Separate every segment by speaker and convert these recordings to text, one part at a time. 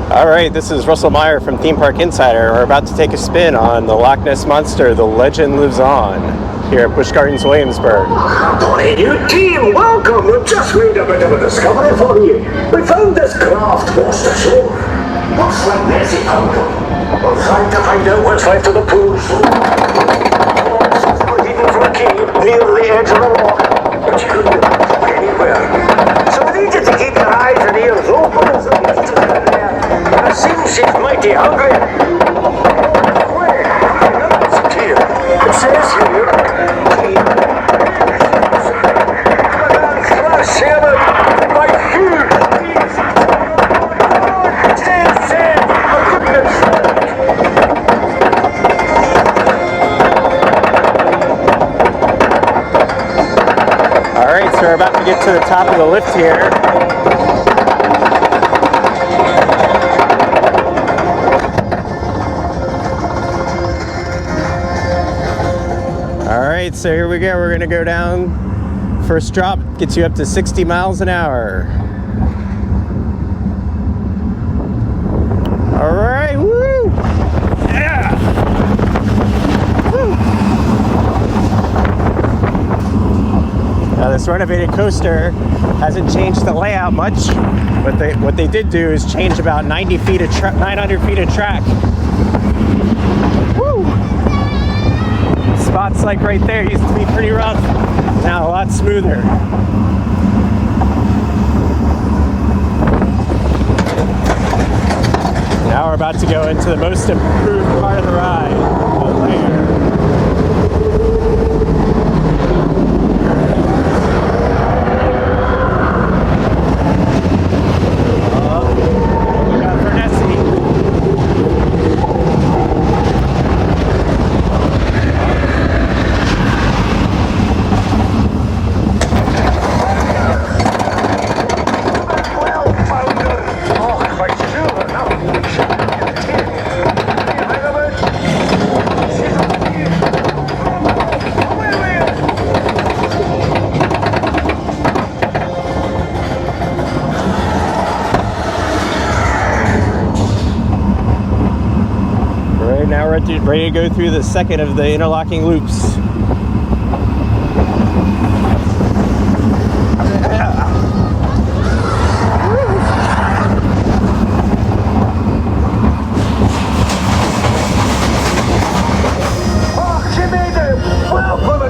Speaker 1: Alright, this is Russell Meyer from Theme Park Insider. We're about to take a spin on the Loch Ness Monster, The Legend Lives On, here at Busch Gardens, Williamsburg.
Speaker 2: Hey, new team, welcome! We've just made a bit of a discovery for you. We found this craft washed ashore. Looks like Nessie found them. We're trying to find out what's left of the pool. We're heading for a cave near the edge of the loch, but you couldn't go anywhere. So we need you to keep your eyes and ears open as the beast is in there. It seems she's mighty hungry. Wait, it's here. It says here.
Speaker 1: Alright, so we're about to get to the top of the lift here. Alright, so here we go. We're going to go down. First drop gets you up to 60 miles an hour. Alright, woo! Yeah! Woo! Now this renovated coaster hasn't changed the layout much. What they did do is change about 900 feet of track. Woo! Spots like right there used to be pretty rough. Now a lot smoother. Now we're about to go into the most improved part of the ride, the layer. Now we're ready to go through the second of the interlocking loops.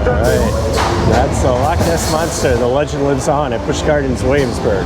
Speaker 1: Alright, that's the Loch Ness Monster, The Legend Lives On at Busch Gardens, Williamsburg.